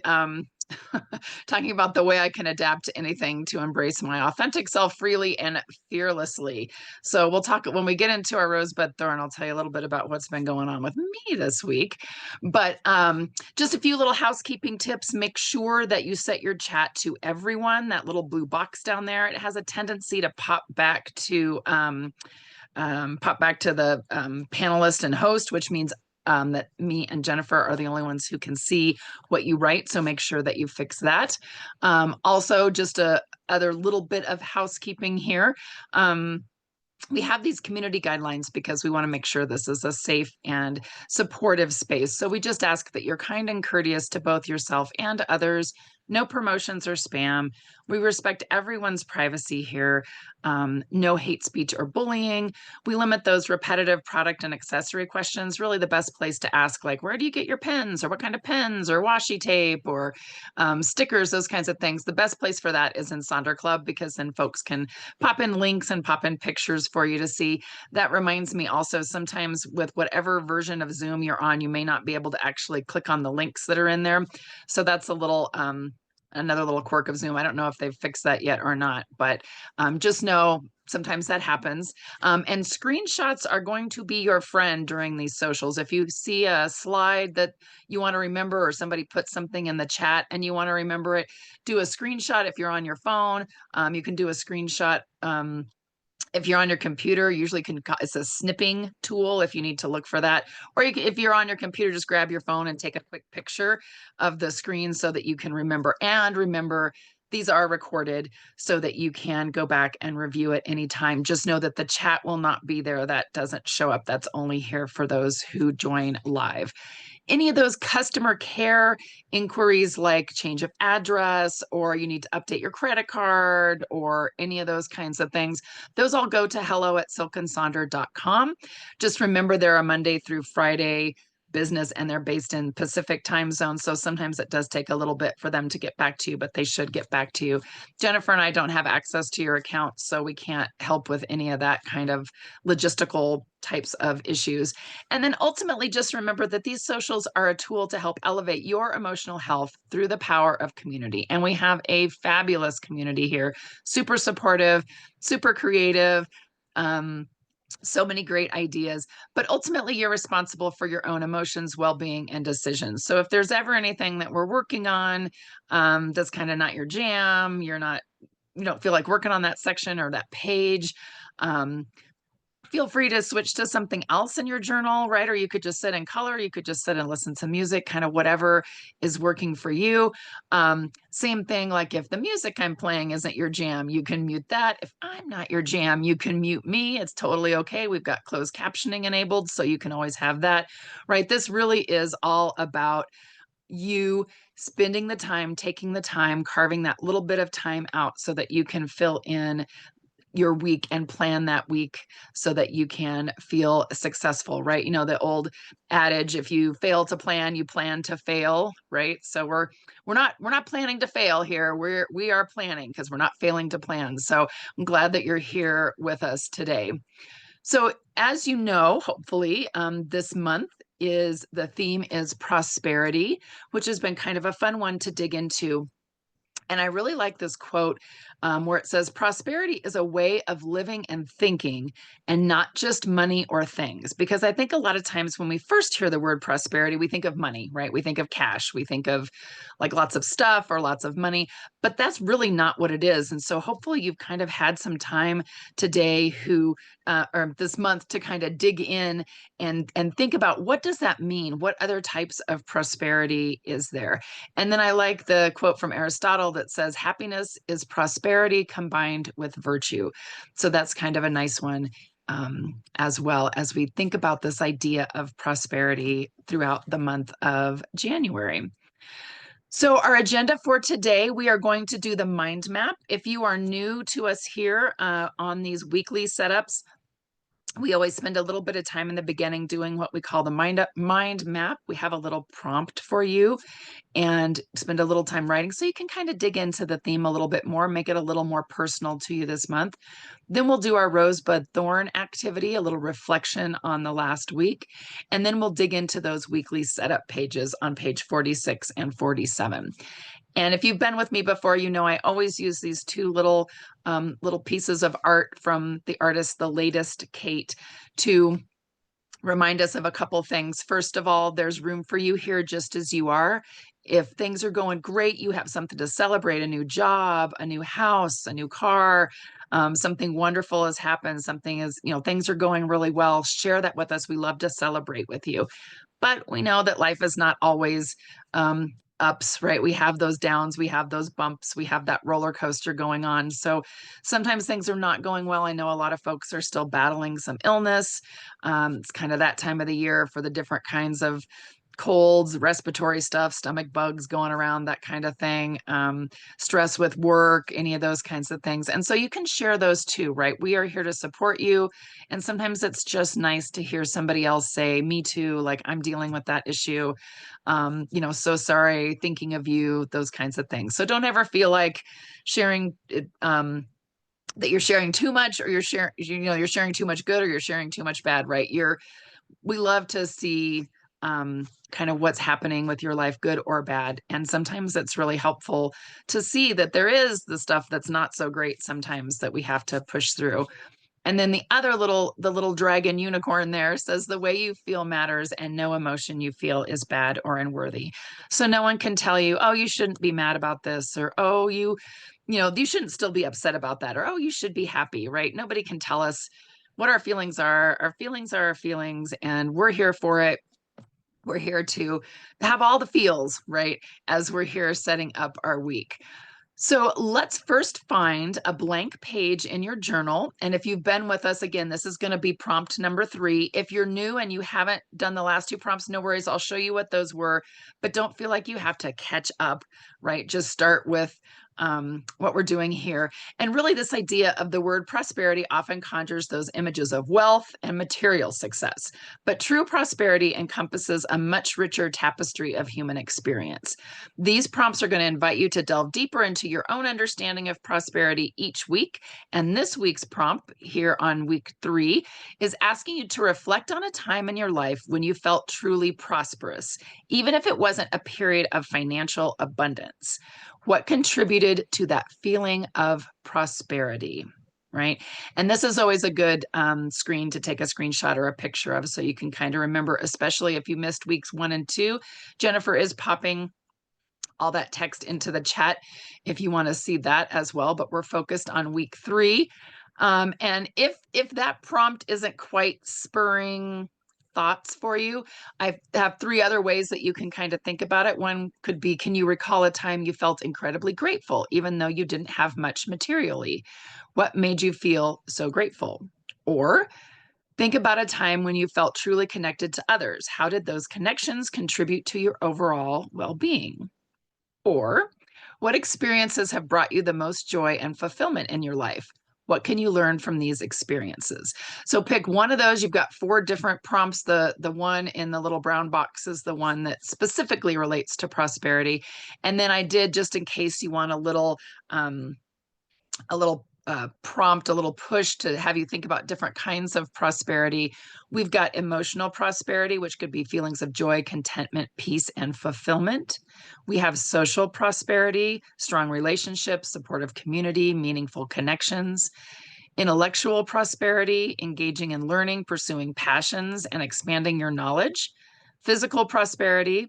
um, talking about the way I can adapt to anything to embrace my authentic self freely and fearlessly. So we'll talk when we get into our rosebud thorn. I'll tell you a little bit about what's been going on with me this week. But just a few little housekeeping tips. Make sure that you set your chat to everyone. That little blue box down there, it has a tendency to pop back to the panelist and host, which means that me and Jennifer are the only ones who can see what you write. So make sure that you fix that. Also, just a other little bit of housekeeping here. We have these community guidelines because we want to make sure this is a safe and supportive space. So we just ask that you're kind and courteous to both yourself and others. No promotions or spam. We respect everyone's privacy here. No hate speech or bullying. We limit those repetitive product and accessory questions. Really the best place to ask, like, where do you get your pens, or what kind of pens, or washi tape, or stickers, those kinds of things. The best place for that is in Sonder Club, because then folks can pop in links and pop in pictures for you to see. That reminds me also, sometimes with whatever version of Zoom you're on, you may not be able to actually click on the links that are in there. So that's a little another little quirk of Zoom. I don't know if they've fixed that yet or not, but just know sometimes that happens. And screenshots are going to be your friend during these socials. If you see a slide that you want to remember, or somebody put something in the chat and you want to remember it, do a screenshot. If you're on your phone, you can do a screenshot. If you're on your computer, usually it's a snipping tool if you need to look for that. Or if you're on your computer, just grab your phone and take a quick picture of the screen so that you can remember. And remember, these are recorded so that you can go back and review it anytime. Just know that the chat will not be there. That doesn't show up. That's only here for those who join live. Any of those customer care inquiries, like change of address, or you need to update your credit card, or any of those kinds of things, those all go to hello@silkandsonder.com. Just remember, they're a Monday through Friday business, and they're based in Pacific time zone. So sometimes it does take a little bit for them to get back to you, but they should get back to you. Jennifer and I don't have access to your account, so we can't help with any of that kind of logistical types of issues. And then ultimately, just remember that these socials are a tool to help elevate your emotional health through the power of community. And we have a fabulous community here, super supportive, super creative. So many great ideas, but ultimately you're responsible for your own emotions, well-being, and decisions. So if there's ever anything that we're working on that's kind of not your jam, you don't feel like working on that section or that page, feel free to switch to something else in your journal, right? Or you could just sit and color, you could just sit and listen to music, kind of whatever is working for you. Same thing, like if the music I'm playing isn't your jam, you can mute that. If I'm not your jam, you can mute me. It's totally okay. We've got closed captioning enabled, so you can always have that, right? This really is all about you spending the time, taking the time, carving that little bit of time out so that you can fill in your week and plan that week so that you can feel successful, right? You know, the old adage, if you fail to plan, you plan to fail, right? So we're not planning to fail here. We are planning, because we're not failing to plan. So I'm glad that you're here with us today. So as you know, hopefully, this month the theme is prosperity, which has been kind of a fun one to dig into. And I really like this quote where it says, prosperity is a way of living and thinking, and not just money or things. Because I think a lot of times when we first hear the word prosperity, we think of money, right? We think of cash. We think of like lots of stuff or lots of money, but that's really not what it is. And so hopefully you've kind of had some time today or this month, to kind of dig in and think about, what does that mean? What other types of prosperity is there? And then I like the quote from Aristotle that says, happiness is prosperity combined with virtue. So that's kind of a nice one, as well, as we think about this idea of prosperity throughout the month of January. So our agenda for today, we are going to do the mind map. If you are new to us here on these weekly setups, we always spend a little bit of time in the beginning doing what we call the mind map. We have a little prompt for you. and spend a little time writing so you can kind of dig into the theme a little bit more, make it a little more personal to you this month. Then we'll do our rosebud thorn activity, a little reflection on the last week. And then we'll dig into those weekly setup pages on page 46 and 47. And if you've been with me before, you know I always use these two little pieces of art from the artist The Latest Kate to remind us of a couple things. First of all, there's room for you here just as you are. If things are going great, you have something to celebrate, a new job, a new house, a new car, something wonderful has happened, something is, things are going really well. Share that with us. We love to celebrate with you. But we know that life is not always ups, right? We have those downs, we have those bumps, we have that roller coaster going on. So sometimes things are not going well. I know a lot of folks are still battling some illness. It's kind of that time of the year for the different kinds of colds, respiratory stuff, stomach bugs going around, that kind of thing, stress with work, any of those kinds of things. And so you can share those too, right? We are here to support you. And sometimes it's just nice to hear somebody else say, me too, like I'm dealing with that issue. So sorry, thinking of you, those kinds of things. So don't ever feel like sharing that you're sharing too much, or you're sharing too much good, or you're sharing too much bad, right? We love to see kind of what's happening with your life, good or bad. And sometimes it's really helpful to see that there is the stuff that's not so great sometimes that we have to push through. And then the little dragon unicorn there says the way you feel matters and no emotion you feel is bad or unworthy. So no one can tell you, oh, you shouldn't be mad about this, or, oh, you shouldn't still be upset about that, or, oh, you should be happy, right? Nobody can tell us what our feelings are. Our feelings are our feelings, and we're here for it. We're here to have all the feels, right? As we're here setting up our week. So let's first find a blank page in your journal. And if you've been with us, again, this is going to be prompt number 3. If you're new and you haven't done the last 2 prompts, no worries. I'll show you what those were, but don't feel like you have to catch up, right? Just start with what we're doing here. And really, this idea of the word prosperity often conjures those images of wealth and material success. But true prosperity encompasses a much richer tapestry of human experience. These prompts are going to invite you to delve deeper into your own understanding of prosperity each week. And this week's prompt here on week 3 is asking you to reflect on a time in your life when you felt truly prosperous, even if it wasn't a period of financial abundance. What contributed to that feeling of prosperity? Right. And this is always a good screen to take a screenshot or a picture of, so you can kind of remember, especially if you missed weeks 1 and 2. Jennifer is popping all that text into the chat if you want to see that as well, but we're focused on week 3. And if that prompt isn't quite spurring thoughts for you, I have 3 other ways that you can kind of think about it. One could be, can you recall a time you felt incredibly grateful, even though you didn't have much materially? What made you feel so grateful? Or think about a time when you felt truly connected to others. How did those connections contribute to your overall well-being? Or what experiences have brought you the most joy and fulfillment in your life? What can you learn from these experiences? So pick one of those. You've got 4 different prompts. The one in the little brown box is the one that specifically relates to prosperity. And then I did, just in case you want a little prompt, a little push to have you think about different kinds of prosperity. We've got emotional prosperity, which could be feelings of joy, contentment, peace, and fulfillment. We have social prosperity, strong relationships, supportive community, meaningful connections. Intellectual prosperity, engaging in learning, pursuing passions, and expanding your knowledge. Physical prosperity,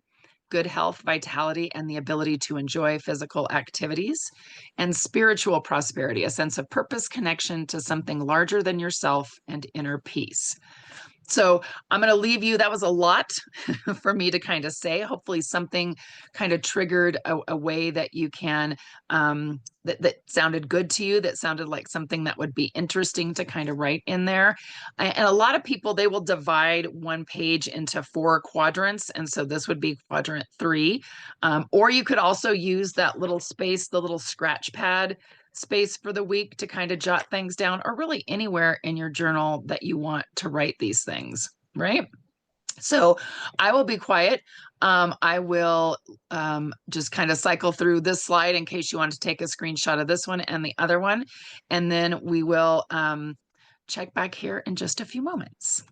good health, vitality, and the ability to enjoy physical activities. And spiritual prosperity, a sense of purpose, connection to something larger than yourself, and inner peace. So I'm going to leave you. That was a lot for me to kind of say. Hopefully something kind of triggered a way that you can, that sounded good to you, that sounded like something that would be interesting to kind of write in there. And a lot of people, they will divide one page into 4 quadrants. And so this would be quadrant 3. Or you could also use that little space, the little scratch pad space for the week to kind of jot things down, or really anywhere in your journal that you want to write these things, right? So I will be quiet. I will just kind of cycle through this slide in case you want to take a screenshot of this one and the other one. And then we will check back here in just a few moments.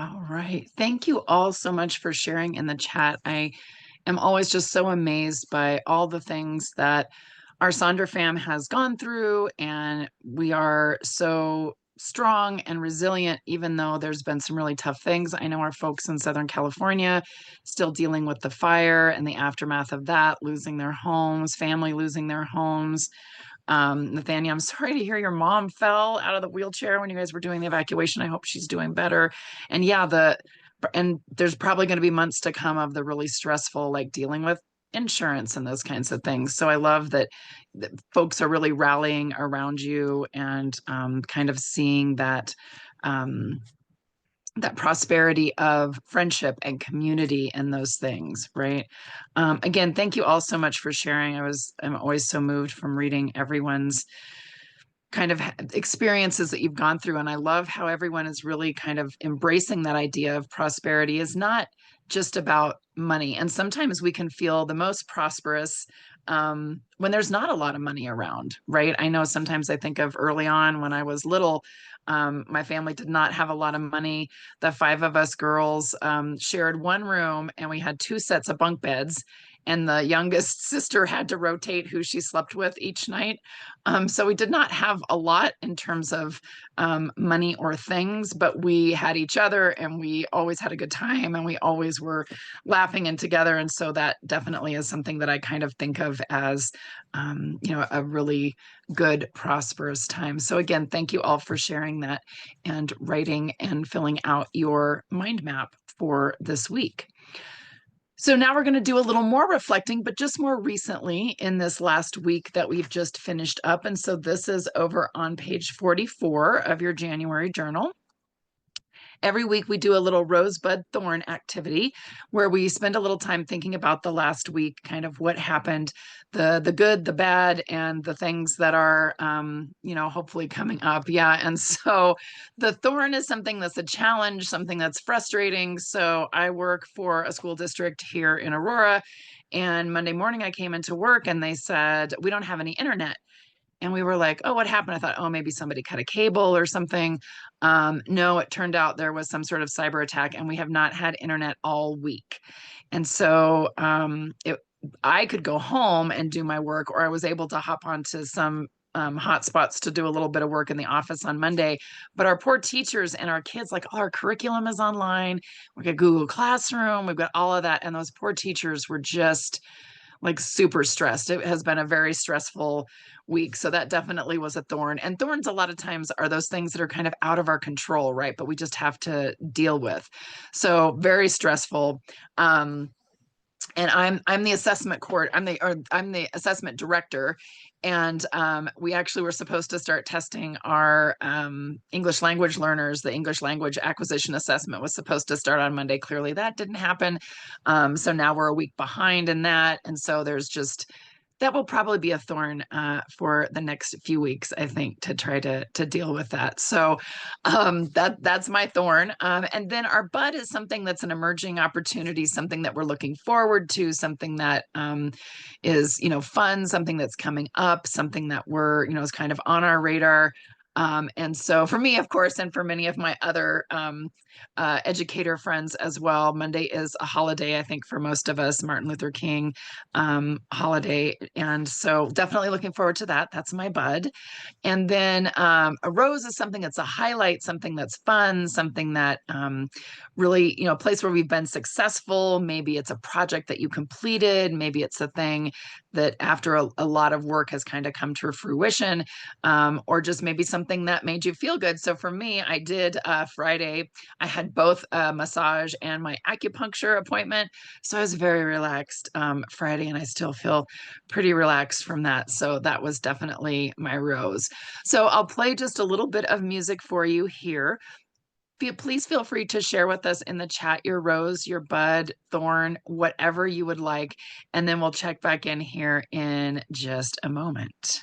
All right. Thank you all so much for sharing in the chat. I am always just so amazed by all the things that our Sonder fam has gone through, and we are so strong and resilient, even though there's been some really tough things. I know our folks in Southern California still dealing with the fire and the aftermath of that, losing their homes, family losing their homes. Nathaniel, I'm sorry to hear your mom fell out of the wheelchair when you guys were doing the evacuation. I hope she's doing better. And yeah, and there's probably going to be months to come of the really stressful, like dealing with insurance and those kinds of things. So I love that folks are really rallying around you and kind of seeing um, that prosperity of friendship and community and those things, right? Again, thank you all so much for sharing. I'm always so moved from reading everyone's kind of experiences that you've gone through. And I love how everyone is really kind of embracing that idea of prosperity is not just about money. And sometimes we can feel the most prosperous when there's not a lot of money around, right? I know sometimes I think of early on when I was little, my family did not have a lot of money. The five of us girls shared one room and we had two sets of bunk beds. And the youngest sister had to rotate who she slept with each night. So we did not have a lot in terms of money or things, but we had each other and we always had a good time and we always were laughing and together. And so that definitely is something that I kind of think of as, a really good, prosperous time. So again, thank you all for sharing that and writing and filling out your mind map for this week. So now we're going to do a little more reflecting, but just more recently in this last week that we've just finished up. And so this is over on page 44 of your January journal. Every week we do a little rosebud thorn activity where we spend a little time thinking about the last week, kind of what happened, the good, the bad, and the things that are hopefully coming up. Yeah. And so the thorn is something that's a challenge, something that's frustrating. So I work for a school district here in Aurora. And Monday morning I came into work and they said, we don't have any internet. And we were like, oh, what happened? I thought, oh, maybe somebody cut a cable or something. No, it turned out there was some sort of cyber attack, and we have not had internet all week. And so I could go home and do my work, or I was able to hop onto some hotspots to do a little bit of work in the office on Monday. But our poor teachers and our kids, like all our curriculum is online. We got Google Classroom, we've got all of that. And those poor teachers were just like super stressed. It has been a very stressful week. So that definitely was a thorn. And thorns, a lot of times, are those things that are kind of out of our control, right? But we just have to deal with. So very stressful. And I'm the assessment court. I'm the assessment director, and we actually were supposed to start testing our English language learners. The English language acquisition assessment was supposed to start on Monday. Clearly, that didn't happen. So now we're a week behind in that, and so there's just that will probably be a thorn for the next few weeks, I think, to try to deal with that. So that's my thorn. And then our bud is something that's an emerging opportunity, something that we're looking forward to, something that is fun, something that's coming up, something that we're is kind of on our radar. And so for me, of course, and for many of my other educator friends as well, Monday is a holiday, I think, for most of us, Martin Luther King holiday. And so definitely looking forward to that. That's my bud. And then a rose is something that's a highlight, something that's fun, something that really, a place where we've been successful. Maybe it's a project that you completed. Maybe it's a thing that after a lot of work has kind of come to fruition, or just maybe something that made you feel good. So for me, I did Friday, I had both a massage and my acupuncture appointment. So I was very relaxed Friday, and I still feel pretty relaxed from that. So that was definitely my rose. So I'll play just a little bit of music for you here. Please feel free to share with us in the chat your rose, your bud, thorn, whatever you would like. And then we'll check back in here in just a moment.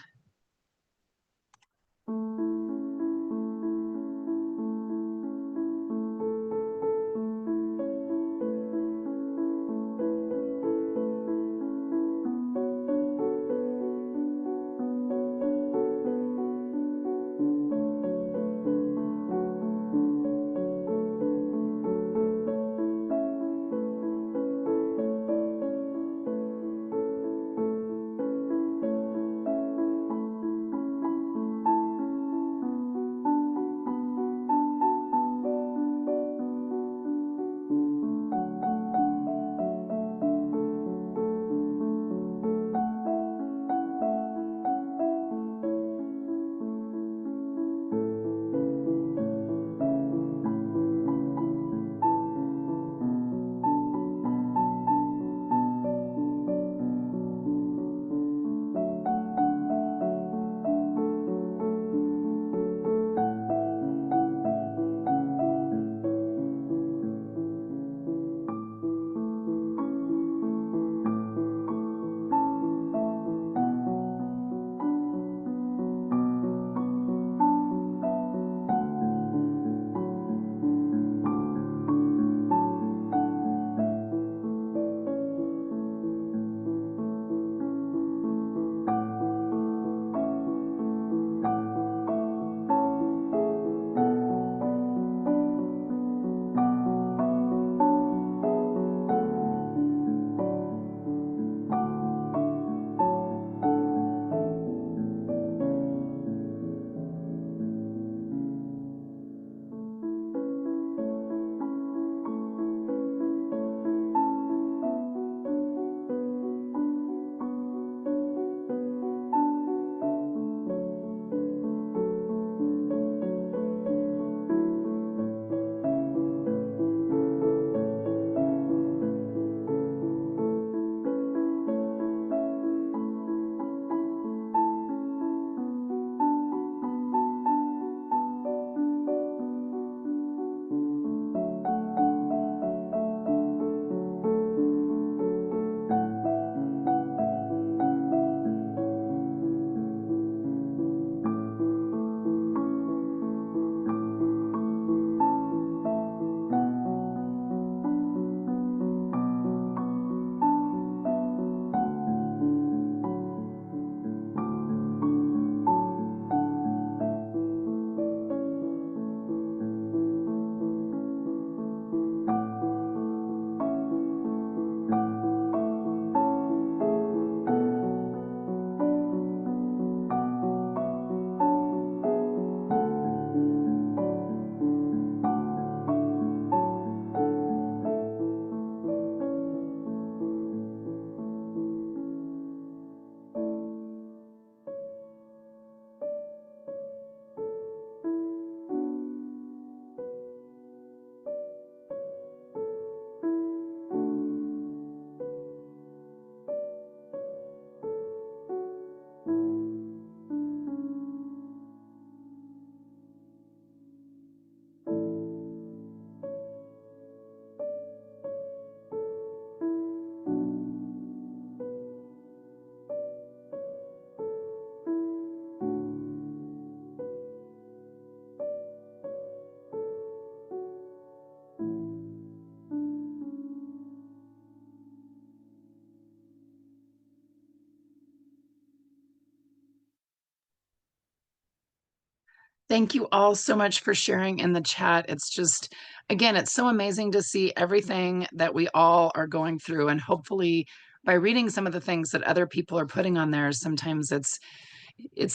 Thank you all so much for sharing in the chat. It's just, again, it's so amazing to see everything that we all are going through. And hopefully, by reading some of the things that other people are putting on there, sometimes it's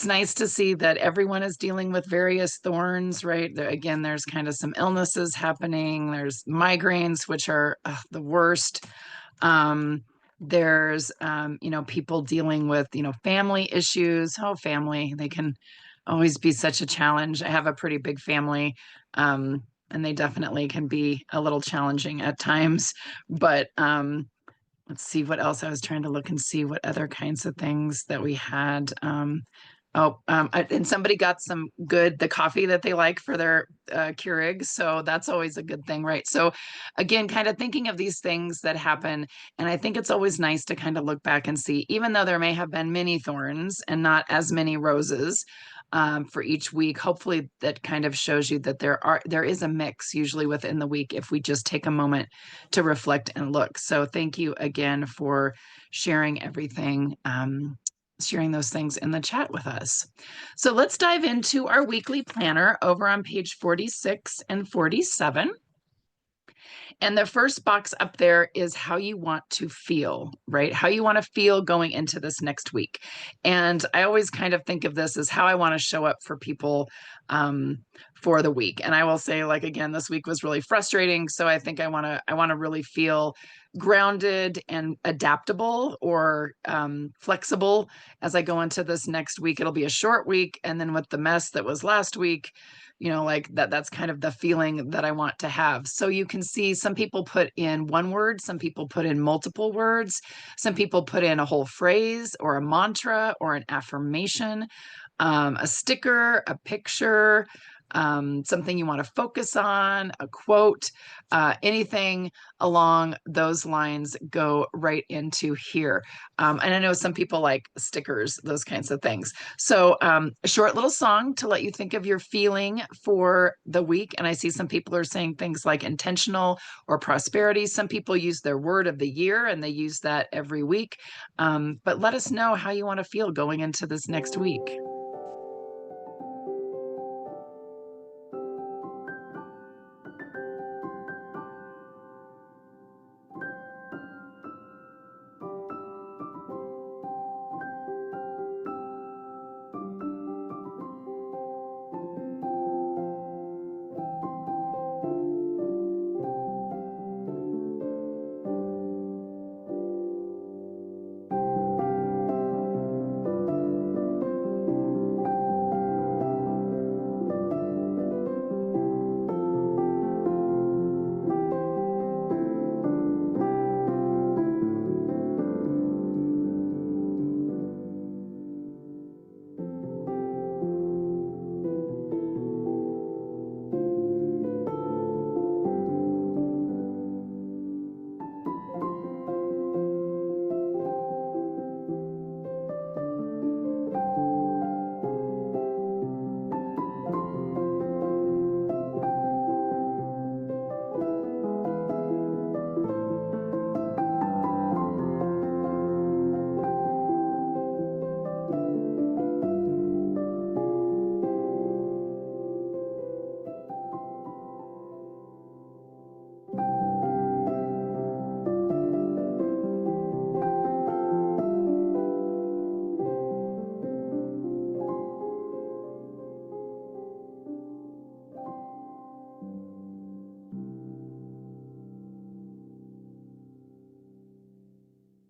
nice to see that everyone is dealing with various thorns, right? Again, there's kind of some illnesses happening. There's migraines, which are the worst. Um, there's people dealing with family issues. Oh, family, they can always be such a challenge. I have a pretty big family, and they definitely can be a little challenging at times. But let's see what else. I was trying to look and see what other kinds of things that we had. And somebody got the coffee that they like for their Keurig. So that's always a good thing, right? So again, kind of thinking of these things that happen. And I think it's always nice to kind of look back and see, even though there may have been many thorns and not as many roses, for each week. Hopefully that kind of shows you that there is a mix usually within the week if we just take a moment to reflect and look. So thank you again for sharing everything, sharing those things in the chat with us. So let's dive into our weekly planner over on page 46 and 47. And the first box up there is how you want to feel, right? How you want to feel going into this next week. And I always kind of think of this as how I want to show up for people for the week. And I will say, like, again, this week was really frustrating. So I think I want to really feel grounded and adaptable or flexible as I go into this next week. It'll be a short week. And then with the mess that was last week, like that's kind of the feeling that I want to have. So you can see some people put in one word, some people put in multiple words, some people put in a whole phrase or a mantra or an affirmation, a sticker, a picture, something you want to focus on, a quote, anything along those lines go right into here. And I know some people like stickers, those kinds of things. So a short little song to let you think of your feeling for the week. And I see some people are saying things like intentional or prosperity. Some people use their word of the year and they use that every week. But let us know how you want to feel going into this next week.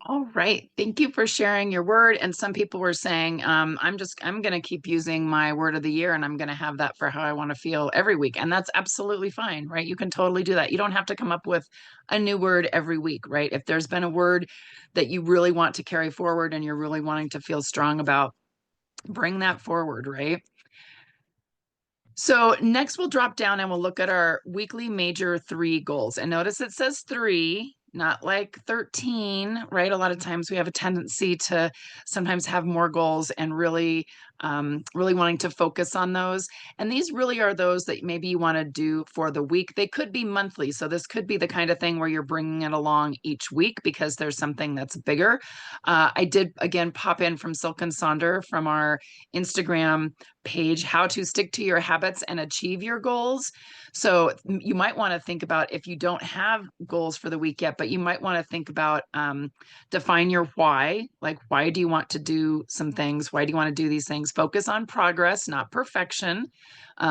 All right. Thank you for sharing your word. And some people were saying, I'm going to keep using my word of the year and I'm going to have that for how I want to feel every week. And that's absolutely fine, right? You can totally do that. You don't have to come up with a new word every week, right? If there's been a word that you really want to carry forward and you're really wanting to feel strong about, bring that forward, right? So next we'll drop down and we'll look at our weekly major 3 goals. And notice it says 3, not like 13, right? A lot of times we have a tendency to sometimes have more goals and really wanting to focus on those. And these really are those that maybe you want to do for the week. They could be monthly. So this could be the kind of thing where you're bringing it along each week because there's something that's bigger. I did, again, pop in from Silk and Sonder from our Instagram page, how to stick to your habits and achieve your goals. So you might want to think about, if you don't have goals for the week yet, but you might want to think about, define your why. Like, why do you want to do some things? Why do you want to do these things? Focus on progress, not perfection.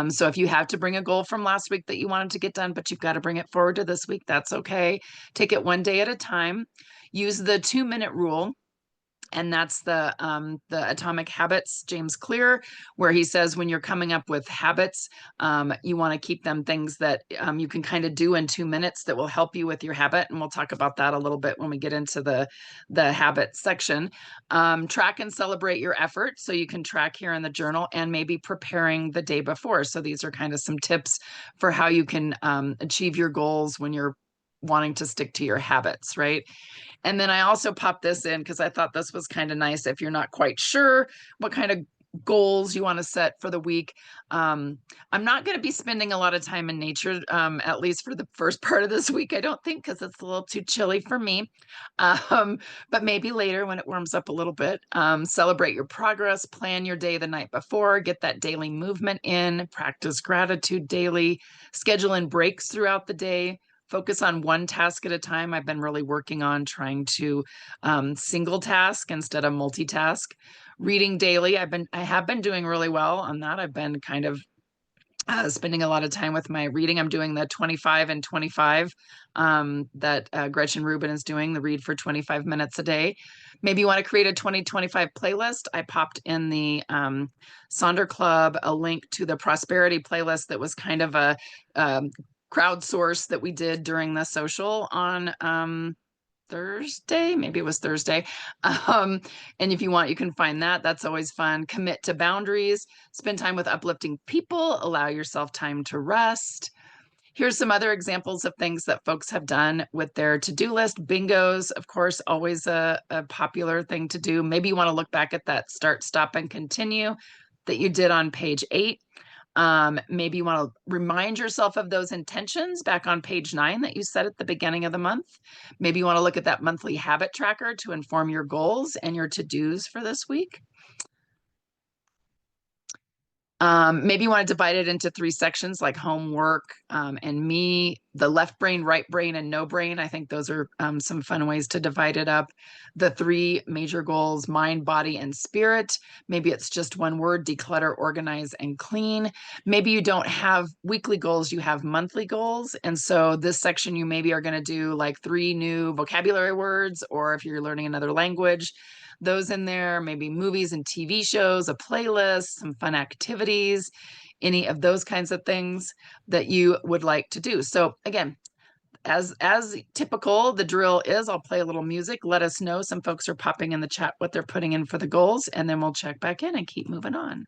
So if you have to bring a goal from last week that you wanted to get done, but you've got to bring it forward to this week, that's okay. Take it one day at a time. Use the 2-minute rule, and that's the Atomic Habits, James Clear, where he says when you're coming up with habits, you want to keep them things that you can kind of do in 2 minutes that will help you with your habit. And we'll talk about that a little bit when we get into the habit section. Track and celebrate your effort, so you can track here in the journal, and maybe preparing the day before. So these are kind of some tips for how you can achieve your goals when you're wanting to stick to your habits, right? And then I also popped this in because I thought this was kind of nice if you're not quite sure what kind of goals you want to set for the week. I'm not going to be spending a lot of time in nature, at least for the first part of this week, I don't think, because it's a little too chilly for me. But maybe later when it warms up a little bit. Celebrate your progress, plan your day the night before, get that daily movement in, practice gratitude daily, schedule in breaks throughout the day. Focus on one task at a time. I've been really working on trying to single task instead of multitask. Reading daily. I have been doing really well on that. I've been kind of spending a lot of time with my reading. I'm doing the 25 and 25 that Gretchen Rubin is doing, the read for 25 minutes a day. Maybe you want to create a 2025 playlist. I popped in the Sonder Club a link to the prosperity playlist that was kind of a crowdsource that we did during the social on Thursday, maybe it was Thursday. And if you want, you can find that. That's always fun. Commit to boundaries, spend time with uplifting people, allow yourself time to rest. Here's some other examples of things that folks have done with their to-do list. Bingos, of course, always a popular thing to do. Maybe you want to look back at that start, stop, and continue that you did on page 8. Maybe you want to remind yourself of those intentions back on page 9 that you set at the beginning of the month. Maybe you want to look at that monthly habit tracker to inform your goals and your to-dos for this week. Maybe you want to divide it into 3 sections, like homework and me, the left brain, right brain, and no brain. I think those are some fun ways to divide it up. The 3 major goals, mind, body, and spirit. Maybe it's just one word: declutter, organize, and clean. Maybe you don't have weekly goals, you have monthly goals. And so this section, you maybe are going to do like 3 new vocabulary words, or if you're learning another language, those in there, maybe movies and TV shows, a playlist, some fun activities, any of those kinds of things that you would like to do. So again, as typical, the drill is I'll play a little music. Let us know. Some folks are popping in the chat what they're putting in for the goals, and then we'll check back in and keep moving on.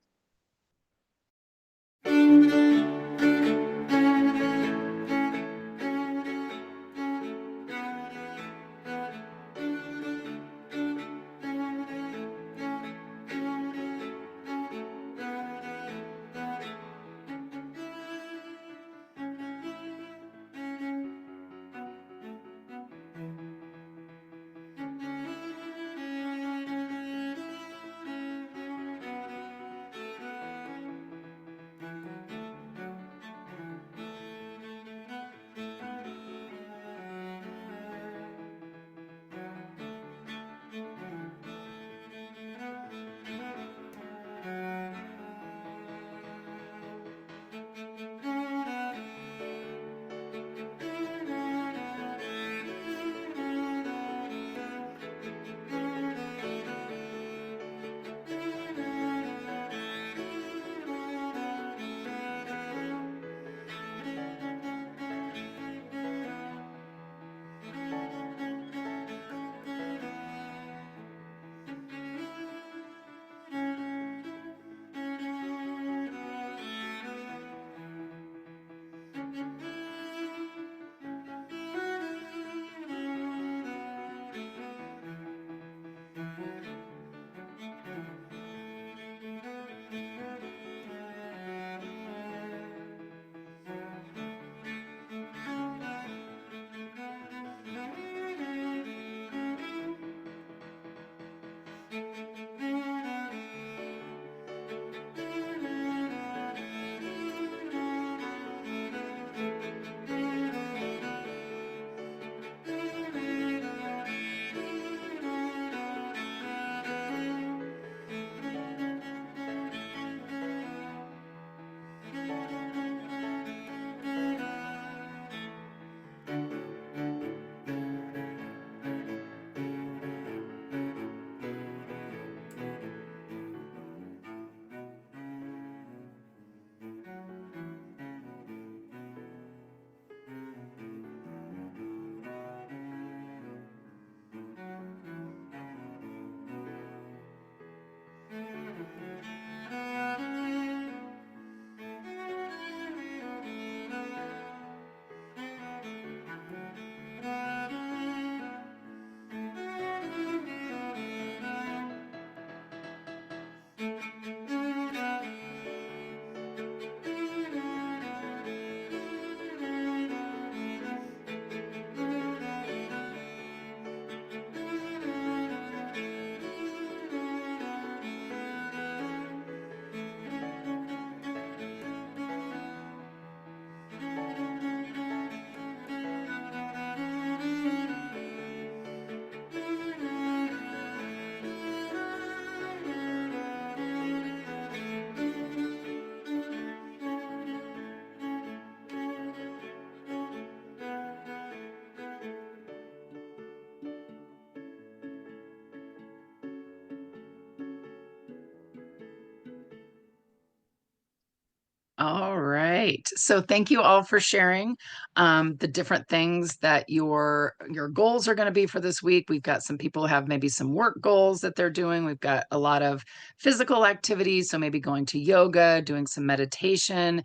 All right. So thank you all for sharing the different things that your goals are going to be for this week. We've got some people who have maybe some work goals that they're doing. We've got a lot of physical activities, so maybe going to yoga, doing some meditation,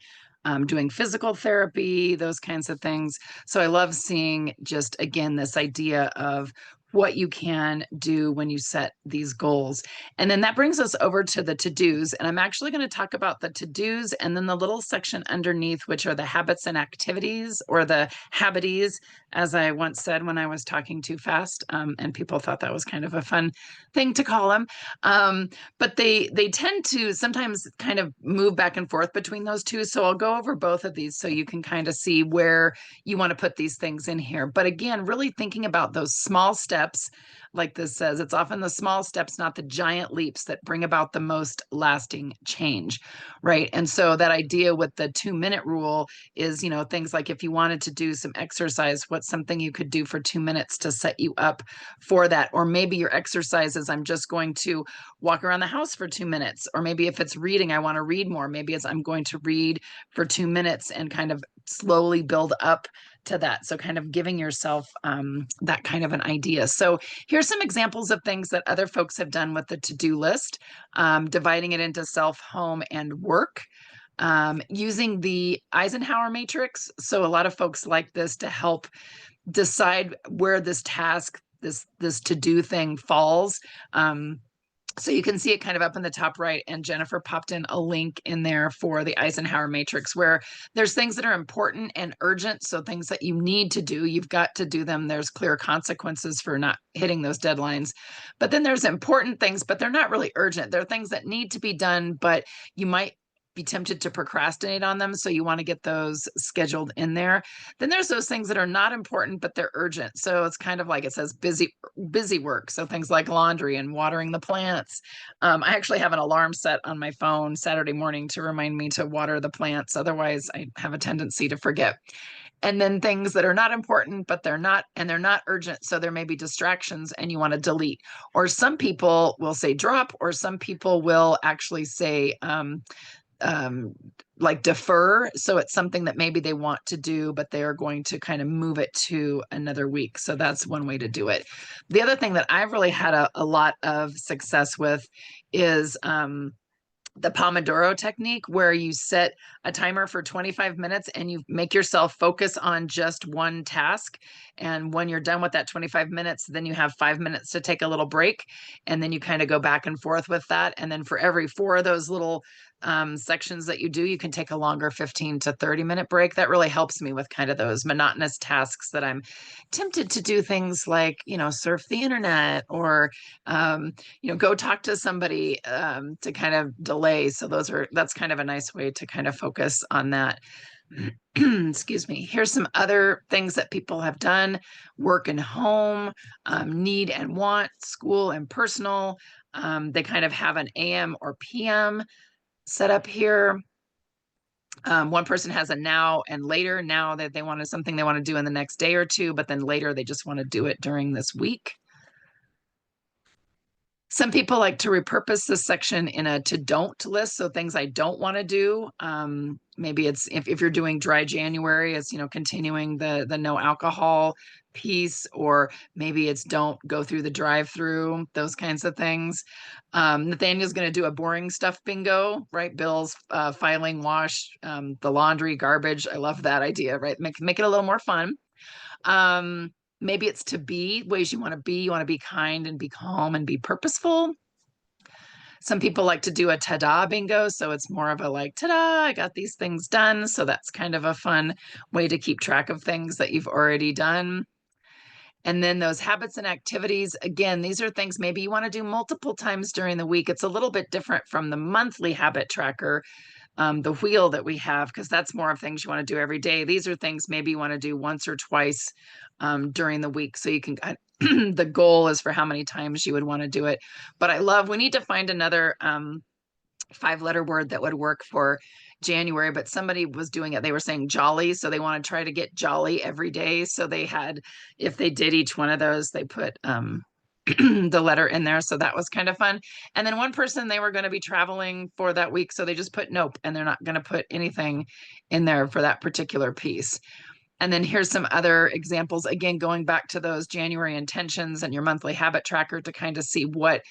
doing physical therapy, those kinds of things. So I love seeing just again this idea of what you can do when you set these goals. And then that brings us over to the to-dos. And I'm actually going to talk about the to-dos and then the little section underneath, which are the habits and activities, or the habities, as I once said when I was talking too fast. And people thought that was kind of a fun thing to call them. But they tend to sometimes kind of move back and forth between those two. So I'll go over both of these so you can kind of see where you want to put these things in here. But again, really thinking about those small steps, like this says, it's often the small steps, not the giant leaps, that bring about the most lasting change, right? And so that idea with the 2-minute rule is, things like if you wanted to do some exercise, what's something you could do for 2 minutes to set you up for that? Or maybe your exercise is, I'm just going to walk around the house for 2 minutes. Or maybe if it's reading, I want to read more. Maybe it's, I'm going to read for 2 minutes and kind of slowly build up to that. So kind of giving yourself that kind of an idea. So here's some examples of things that other folks have done with the to-do list, dividing it into self, home, and work. Using the Eisenhower matrix. So a lot of folks like this to help decide where this task, this to-do thing falls. So you can see it kind of up in the top right, and Jennifer popped in a link in there for the Eisenhower matrix, where there's things that are important and urgent. So things that you need to do, you've got to do them. There's clear consequences for not hitting those deadlines. But then there's important things, but they're not really urgent. They're things that need to be done, but you might be tempted to procrastinate on them. So you want to get those scheduled in there. Then there's those things that are not important, but they're urgent. So it's kind of like it says busy work. So things like laundry and watering the plants. I actually have an alarm set on my phone Saturday morning to remind me to water the plants. Otherwise, I have a tendency to forget. And then things that are not important, but they're not urgent. So there may be distractions and you want to delete. Or some people will say drop, or some people will actually say, like defer. So it's something that maybe they want to do, but they are going to kind of move it to another week. So that's one way to do it. The other thing that I've really had a lot of success with is the Pomodoro technique, where you set a timer for 25 minutes and you make yourself focus on just one task. And when you're done with that 25 minutes, then you have 5 minutes to take a little break. And then you kind of go back and forth with that. And then for every 4 of those little sections that you do, you can take a longer 15 to 30-minute break. That really helps me with kind of those monotonous tasks that I'm tempted to do, things like, surf the internet, or go talk to somebody to kind of delay. So that's kind of a nice way to kind of focus on that. Excuse me. Here's some other things that people have done: work and home, need and want, school and personal. They kind of have an AM or PM set up here. One person has a now and later. Now that they wanted something they want to do in the next day or two, but then later they just want to do it during this week. Some people like to repurpose this section in a to don't list. So things I don't want to do. Maybe it's if you're doing dry January, it's, continuing the no alcohol piece, or maybe it's don't go through the drive-through, those kinds of things. Nathaniel's going to do a boring stuff bingo, right? Bills, filing, wash, the laundry, garbage. I love that idea, right? Make it a little more fun. Maybe it's to be, ways you want to be. You want to be kind and be calm and be purposeful. Some people like to do a ta-da bingo. So it's more of a like, ta-da, I got these things done. So that's kind of a fun way to keep track of things that you've already done. And then those habits and activities, again, these are things maybe you want to do multiple times during the week. It's a little bit different from the monthly habit tracker, the wheel that we have, because that's more of things you want to do every day. These are things maybe you want to do once or twice during the week. So you can, the goal is for how many times you would want to do it. But we need to find another 5-letter word that would work for January, but somebody was doing it. They were saying jolly. So they want to try to get jolly every day. So if they did each one of those, they put the letter in there. So that was kind of fun. And then one person, they were going to be traveling for that week. So they just put nope, and they're not going to put anything in there for that particular piece. And then here's some other examples, again, going back to those January intentions and your monthly habit tracker to kind of see what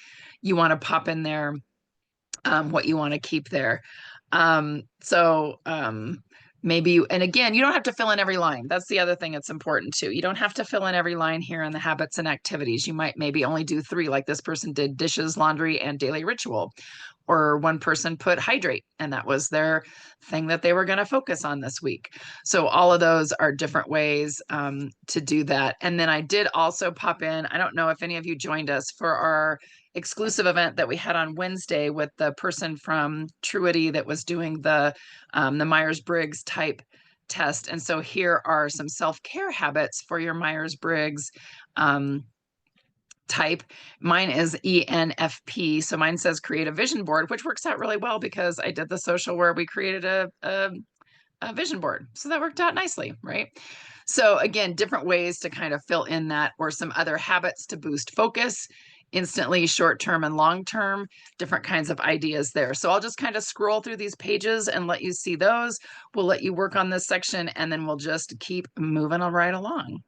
you want to pop in there, what you want to keep there. Maybe you, and again, you don't have to fill in every line. That's the other thing that's important too. You don't have to fill in every line here in the habits and activities. You might maybe only do 3, like this person did dishes, laundry, and daily ritual. Or one person put hydrate, and that was their thing that they were going to focus on this week. So all of those are different ways to do that. And then I did also pop in, I don't know if any of you joined us for our exclusive event that we had on Wednesday with the person from Truity that was doing the Myers-Briggs type test. And so here are some self-care habits for your Myers-Briggs type. Mine is ENFP. So mine says create a vision board, which works out really well because I did the social where we created a vision board. So that worked out nicely, right? So again, different ways to kind of fill in that, or some other habits to boost focus instantly, short-term and long-term, different kinds of ideas there. So I'll just kind of scroll through these pages and let you see those. We'll let you work on this section, and then we'll just keep moving right along.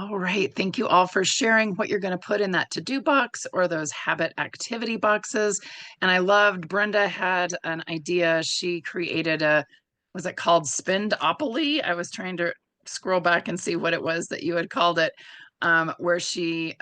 All right. Thank you all for sharing what you're going to put in that to-do box or those habit activity boxes. And I loved Brenda had an idea. She created was it called Spendopoly? I was trying to scroll back and see what it was that you had called it. Where a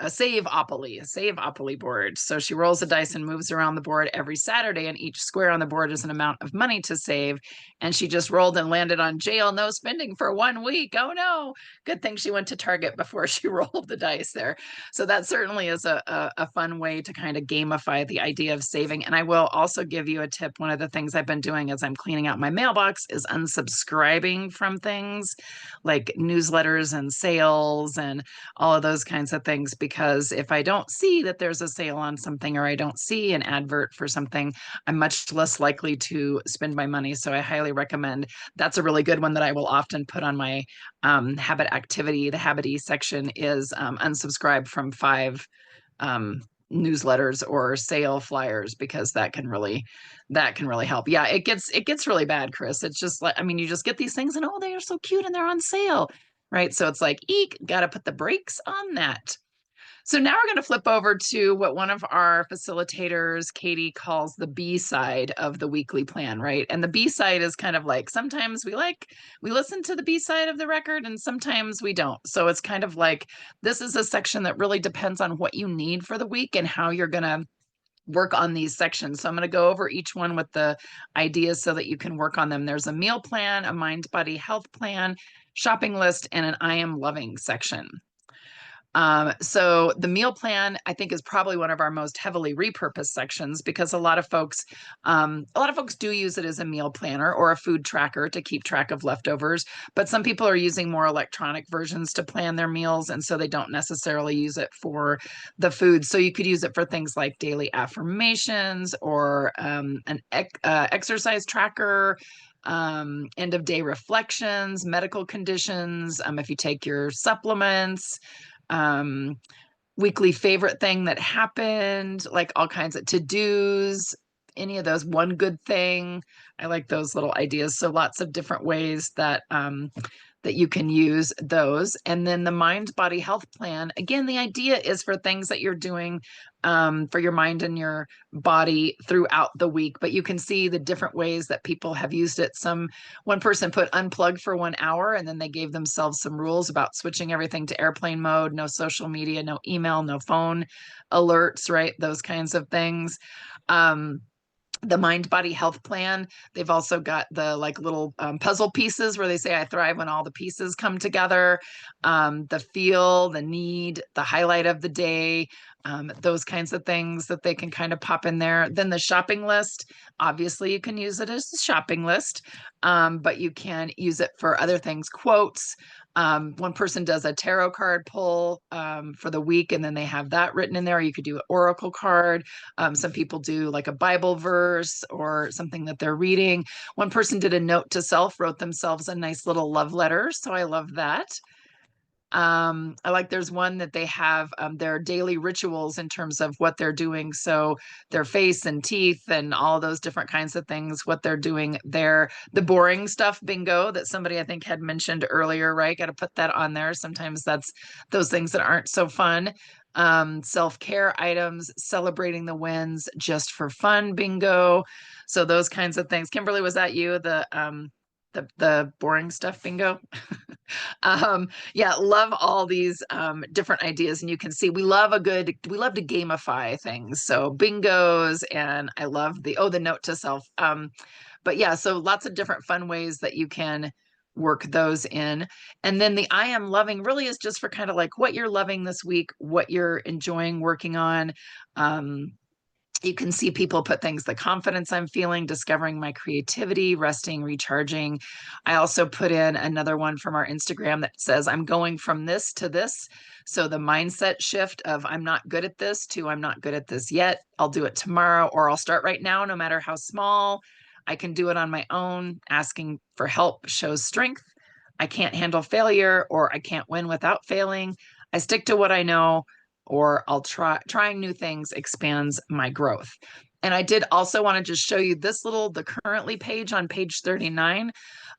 save-opoly board. So she rolls the dice and moves around the board every Saturday, and each square on the board is an amount of money to save. And she just rolled and landed on jail, no spending for 1 week. Oh no. Good thing she went to Target before she rolled the dice there. So that certainly is a fun way to kind of gamify the idea of saving. And I will also give you a tip. One of the things I've been doing as I'm cleaning out my mailbox is unsubscribing from things like newsletters and sales and all of those kinds of things, because if I don't see that there's a sale on something or I don't see an advert for something, I'm much less likely to spend my money. So I highly recommend. That's a really good one that I will often put on my habit activity. The habity section is unsubscribe from 5 newsletters or sale flyers, because that can really help. Yeah, it gets really bad, Chris. It's just like, I mean, you just get these things and oh, they are so cute and they're on sale, right? So it's like, eek, got to put the brakes on that. So now we're going to flip over to what one of our facilitators, Katie, calls the B side of the weekly plan, right? And the B side is kind of like, sometimes we listen to the B side of the record and sometimes we don't. So it's kind of like, this is a section that really depends on what you need for the week and how you're going to work on these sections. So I'm going to go over each one with the ideas so that you can work on them. There's a meal plan, a mind body health plan, shopping list, and an I am loving section. So the meal plan, I think, is probably one of our most heavily repurposed sections, because a lot of folks do use it as a meal planner or a food tracker to keep track of leftovers. But some people are using more electronic versions to plan their meals, and so they don't necessarily use it for the food. So you could use it for things like daily affirmations or an exercise tracker, end of day reflections, medical conditions, if you take your supplements, um, weekly favorite thing that happened, like all kinds of to-dos, any of those, one good thing. I like those little ideas. So lots of different ways that that you can use those. And then the mind body health plan, again, the idea is for things that you're doing for your mind and your body throughout the week, but you can see the different ways that people have used it. One person put unplug for 1 hour, and then they gave themselves some rules about switching everything to airplane mode, no social media, no email, no phone alerts, right? Those kinds of things. The mind body health plan, they've also got the like little puzzle pieces where they say I thrive when all the pieces come together. The feel, the need, the highlight of the day, those kinds of things that they can kind of pop in there. Then the shopping list, obviously you can use it as a shopping list, but you can use it for other things, quotes. One person does a tarot card pull for the week, and then they have that written in there. You could do an oracle card. Some people do like a Bible verse or something that they're reading. One person did a note to self, wrote themselves a nice little love letter. So I love that. I like, there's one that they have their daily rituals in terms of what they're doing. So their face and teeth and all those different kinds of things, what they're doing there. The boring stuff bingo that somebody I think had mentioned earlier, right? Got to put that on there. Sometimes that's those things that aren't so fun. Self-care items, celebrating the wins just for fun bingo. So those kinds of things. Kimberly, was that you? The boring stuff bingo? Yeah, love all these different ideas. And you can see we love to gamify things. So bingos, and I love the note to self. But yeah, so lots of different fun ways that you can work those in. And then the I am loving really is just for kind of like what you're loving this week, what you're enjoying working on. You can see people put things, the confidence I'm feeling, discovering my creativity, resting, recharging. I also put in another one from our Instagram that says, I'm going from this to this. So the mindset shift of I'm not good at this to I'm not good at this yet. I'll do it tomorrow, or I'll start right now, no matter how small. I can do it on my own. Asking for help shows strength. I can't handle failure, or I can't win without failing. I stick to what I know, or trying new things expands my growth. And I did also want to just show you the currently page on page 39.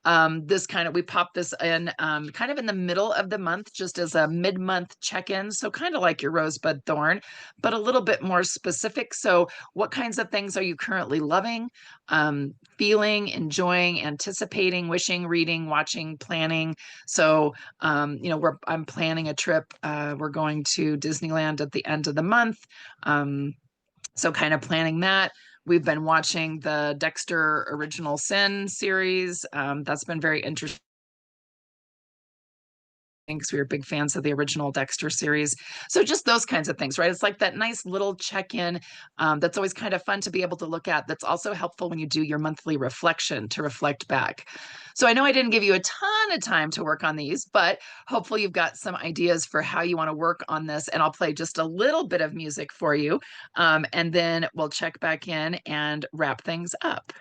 We pop this in kind of in the middle of the month, just as a mid-month check-in. So kind of like your rosebud thorn, but a little bit more specific. So what kinds of things are you currently loving, feeling, enjoying, anticipating, wishing, reading, watching, planning? So, I'm planning a trip. We're going to Disneyland at the end of the month. So kind of planning that. We've been watching the Dexter Original Sin series. That's been very interesting because we were big fans of the original Dexter series. So just those kinds of things, right? It's like that nice little check-in that's always kind of fun to be able to look at. That's also helpful when you do your monthly reflection to reflect back. So I know I didn't give you a ton of time to work on these, but hopefully you've got some ideas for how you want to work on this. And I'll play just a little bit of music for you. And then we'll check back in and wrap things up.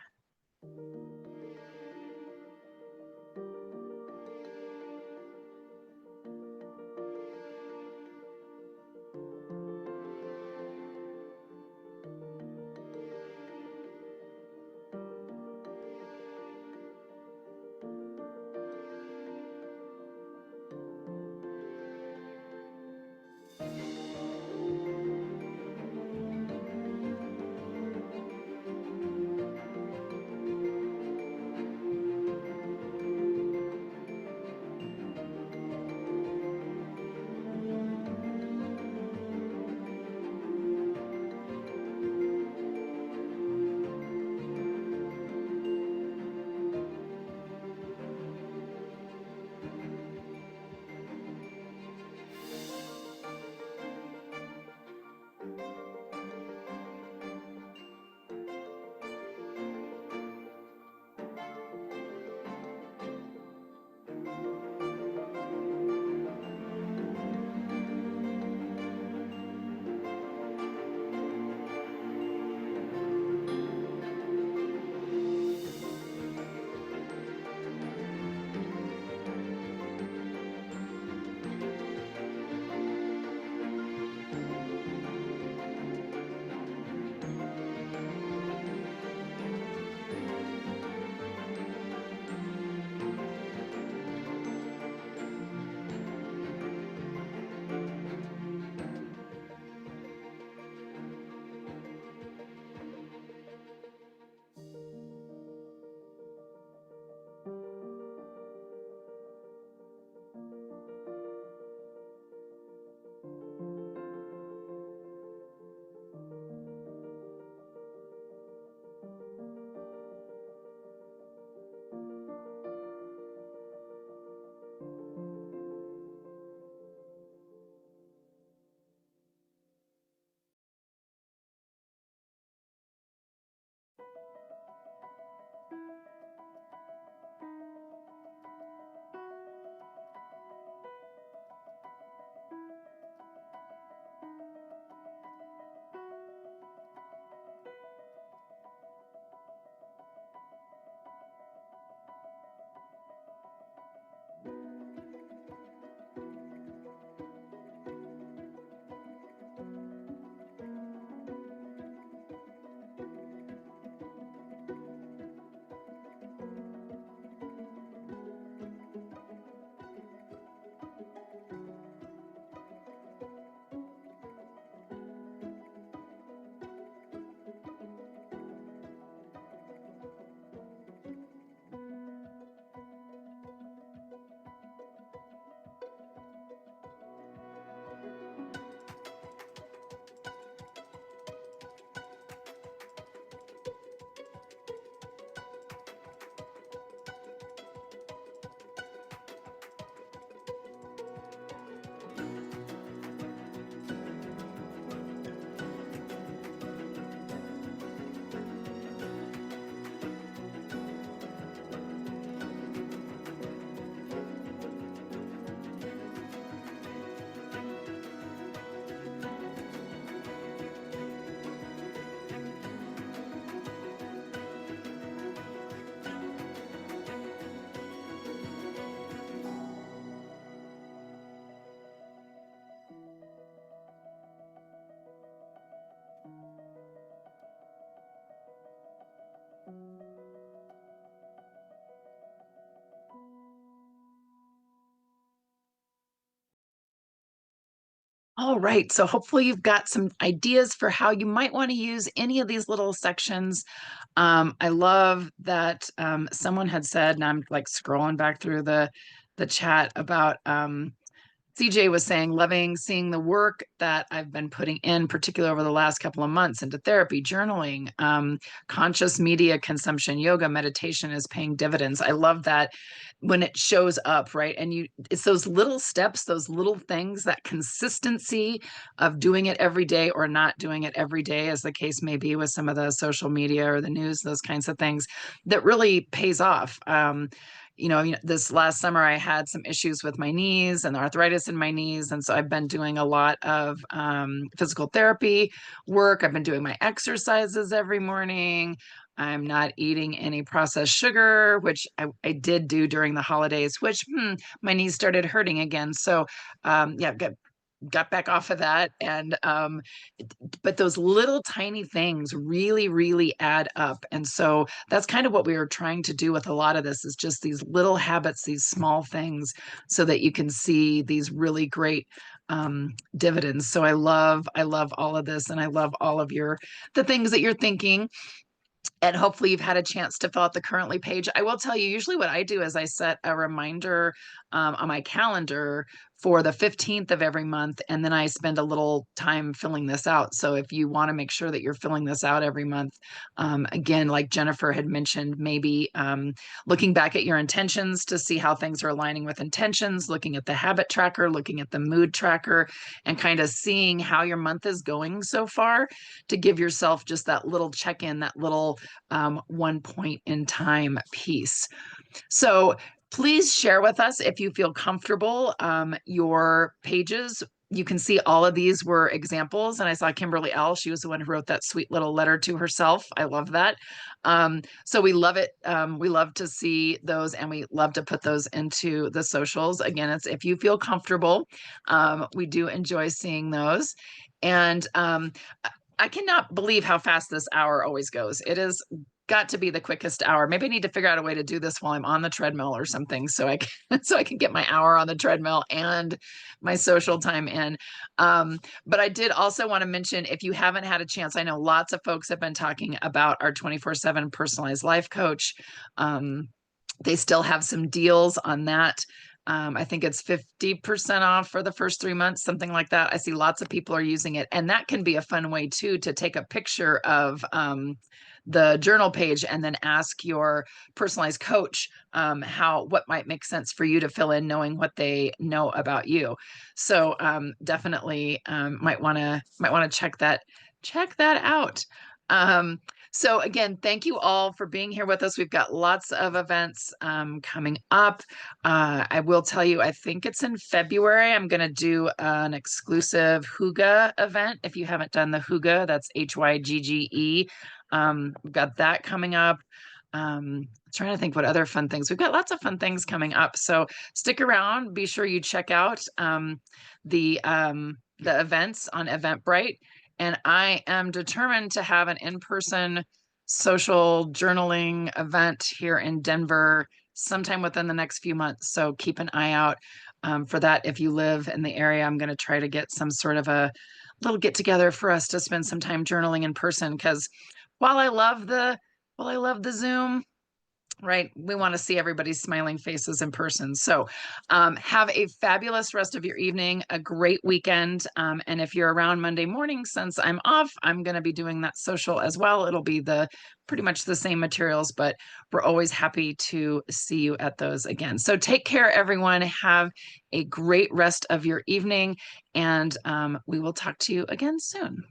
All right. So hopefully you've got some ideas for how you might want to use any of these little sections. I love that someone had said, and I'm like scrolling back through the chat about CJ was saying, loving seeing the work that I've been putting in, particularly over the last couple of months, into therapy, journaling, conscious media consumption, yoga, meditation is paying dividends. I love that when it shows up, right? And it's those little steps, those little things, that consistency of doing it every day or not doing it every day, as the case may be with some of the social media or the news, those kinds of things, that really pays off. This last summer I had some issues with my knees and arthritis in my knees. And so I've been doing a lot of physical therapy work. I've been doing my exercises every morning. I'm not eating any processed sugar, which I did do during the holidays, which my knees started hurting again. So yeah, got back off of that. And but those little tiny things really, really add up. And so that's kind of what we were trying to do with a lot of this, is just these little habits, these small things, so that you can see these really great dividends. So I love all of this, and I love all of the things that you're thinking. And hopefully you've had a chance to fill out the currently page. I will tell you, usually what I do is I set a reminder on my calendar for the 15th of every month, and then I spend a little time filling this out. So if you want to make sure that you're filling this out every month, again, like Jennifer had mentioned, maybe looking back at your intentions to see how things are aligning with intentions, looking at the habit tracker, looking at the mood tracker, and kind of seeing how your month is going so far, to give yourself just that little check-in, that little one point in time piece. So please share with us if you feel comfortable your pages. You can see all of these were examples. And I saw Kimberly L. She was the one who wrote that sweet little letter to herself. I love that. So we love it. We love to see those, and we love to put those into the socials. Again, it's if you feel comfortable. We do enjoy seeing those. And I cannot believe how fast this hour always goes. It has got to be the quickest hour. Maybe I need to figure out a way to do this while I'm on the treadmill or something, so I can so I can get my hour on the treadmill and my social time in. But I did also want to mention, if you haven't had a chance, I know lots of folks have been talking about our 24/7 personalized life coach. They still have some deals on that. I think it's 50% off for the first 3 months, something like that. I see lots of people are using it. And that can be a fun way too, to take a picture of the journal page and then ask your personalized coach what might make sense for you to fill in, knowing what they know about you. So definitely might want to check that out. So again, thank you all for being here with us. We've got lots of events coming up. I will tell you, I think it's in February, I'm going to do an exclusive Hygge event. If you haven't done the Hygge, that's Hygge. We've got that coming up. Trying to think what other fun things. We've got lots of fun things coming up. So stick around. Be sure you check out the events on Eventbrite. And I am determined to have an in-person social journaling event here in Denver sometime within the next few months. So keep an eye out for that. If you live in the area, I'm going to try to get some sort of a little get together for us to spend some time journaling in person. Because while I love the Zoom, right, we want to see everybody's smiling faces in person. So have a fabulous rest of your evening, a great weekend. And if you're around Monday morning, since I'm off, I'm going to be doing that social as well. It'll be pretty much the same materials, but we're always happy to see you at those again. So take care, everyone. Have a great rest of your evening, and we will talk to you again soon.